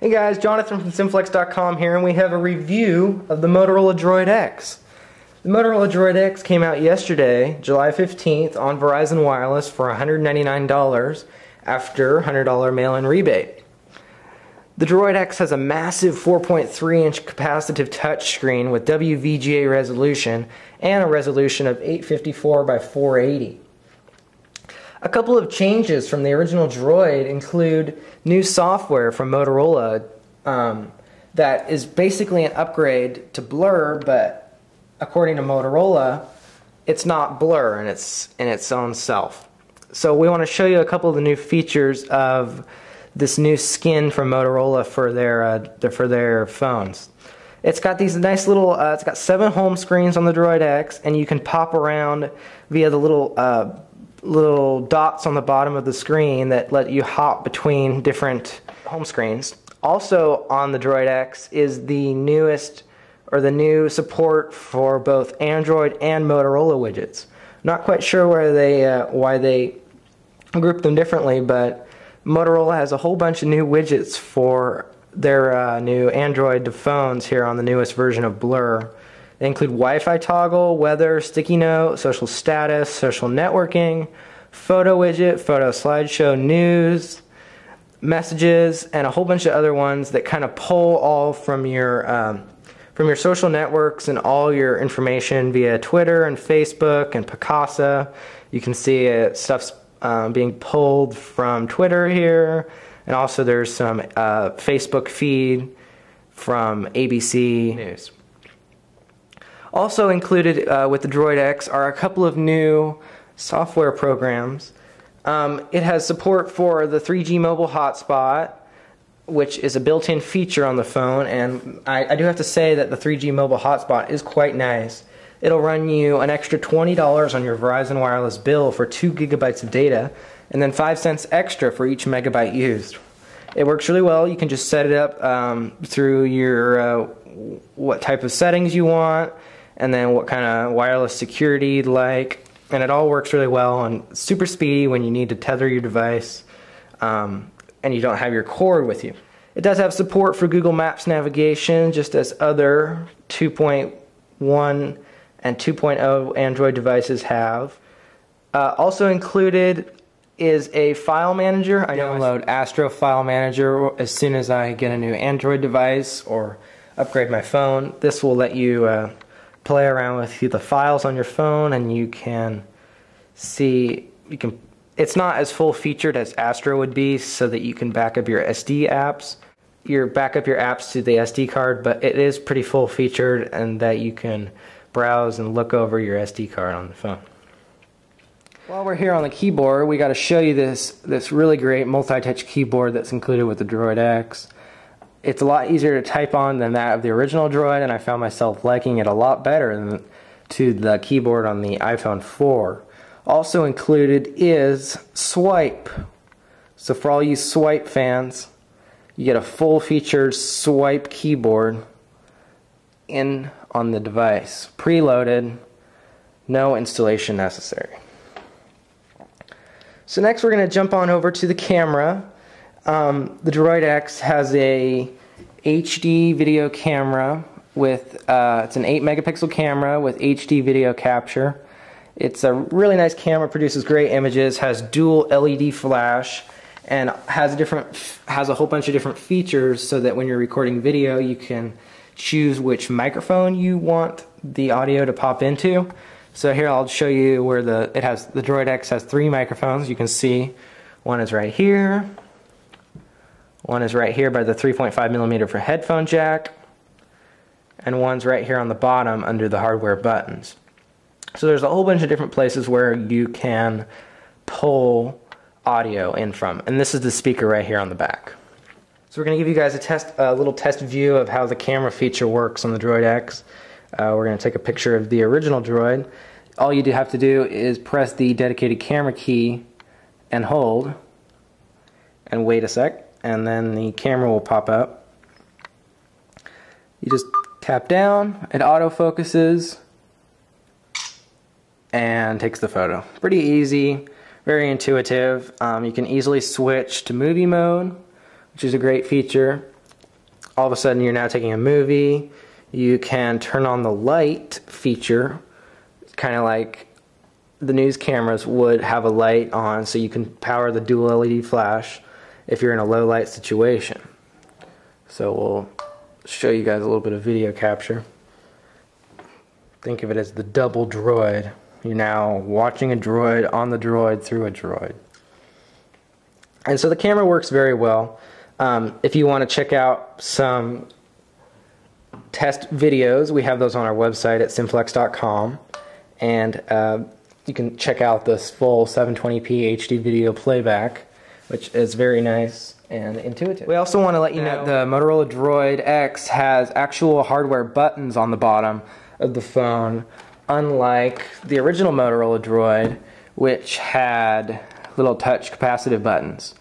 Hey guys, Jonathan from Simflex.com here, and we have a review of the Motorola Droid X. The Motorola Droid X came out yesterday, July 15th, on Verizon Wireless for $199 after $100 mail-in rebate. The Droid X has a massive 4.3-inch capacitive touchscreen with WVGA resolution and a resolution of 854 by 480. A couple of changes from the original Droid include new software from Motorola that is basically an upgrade to Blur, but according to Motorola, it's not Blur in its own self. So we want to show you a couple of the new features of this new skin from Motorola for their phones. It's got these nice little, it's got 7 home screens on the Droid X, and you can pop around via the little dots on the bottom of the screen that let you hop between different home screens. Also on the Droid X is the newest, or the new support for both Android and Motorola widgets. Not quite sure why they group them differently, but Motorola has a whole bunch of new widgets for their new Android phones here on the newest version of Blur. They include Wi-Fi toggle, weather, sticky note, social status, social networking, photo widget, photo slideshow, news, messages, and a whole bunch of other ones that kind of pull all from your social networks and all your information via Twitter and Facebook and Picasa. You can see stuff's being pulled from Twitter here, and also there's some Facebook feed from ABC News. Also included with the Droid X are a couple of new software programs. It has support for the 3G mobile hotspot, which is a built-in feature on the phone, and I do have to say that the 3G mobile hotspot is quite nice. It'll run you an extra $20 on your Verizon Wireless bill for 2 gigabytes of data, and then 5 cents extra for each megabyte used. It works really well. You can just set it up through your what type of settings you want, and then what kind of wireless security you'd like, and it all works really well and super speedy when you need to tether your device and you don't have your cord with you. It does have support for Google Maps navigation, just as other 2.1 and 2.0 Android devices have. Also included is a file manager. I download Astro File Manager as soon as I get a new Android device or upgrade my phone. This will let you play around with the files on your phone, and you can see, it's not as full featured as Astro would be, so that you can back up your SD apps. Back up your apps to the SD card, but it is pretty full featured, and that you can browse and look over your SD card on the phone. While we're here on the keyboard, we got to show you this really great multi-touch keyboard that's included with the Droid X. It's a lot easier to type on than that of the original Droid, and I found myself liking it a lot better than to the keyboard on the iPhone 4. Also included is Swipe. So for all you Swipe fans, you get a full-featured Swipe keyboard on the device. Preloaded, no installation necessary. So next we're going to jump on over to the camera. The Droid X has a HD video camera with, it's an 8 megapixel camera with HD video capture. It's a really nice camera, produces great images, has dual LED flash, and has a whole bunch of different features so that when you're recording video you can choose which microphone you want the audio to pop into. So here I'll show you where the Droid X has 3 microphones. You can see one is right here. One is right here by the 3.5mm for headphone jack, and one's right here on the bottom under the hardware buttons. So there's a whole bunch of different places where you can pull audio in from, and this is the speaker right here on the back. So we're going to give you guys a little test view of how the camera feature works on the Droid X. We're going to take a picture of the original Droid. All you have to do is press the dedicated camera key and hold, and wait a sec, and then the camera will pop up. You just tap down, it autofocuses, and takes the photo. Pretty easy, very intuitive. You can easily switch to movie mode, which is a great feature. all of a sudden you're now taking a movie. You can turn on the light feature, kind of like the news cameras would have a light on, so you can power the dual LED flash if you're in a low light situation. So we'll show you guys a little bit of video capture. Think of it as the double droid. You're now watching a droid on the droid through a droid. And so the camera works very well. If you want to check out some test videos, we have those on our website at simplex.com, and you can check out this full 720p HD video playback, which is very nice and intuitive. We also want to let you know the Motorola Droid X has actual hardware buttons on the bottom of the phone, unlike the original Motorola Droid, which had little touch capacitive buttons.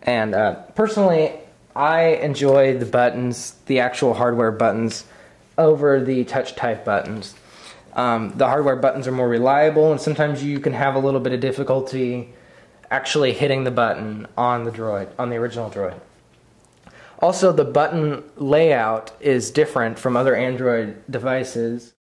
And personally, I enjoy the buttons, the actual hardware buttons, over the touch type buttons. The hardware buttons are more reliable, and sometimes you can have a little bit of difficulty actually hitting the button on the droid, on the original droid. Also, the button layout is different from other Android devices.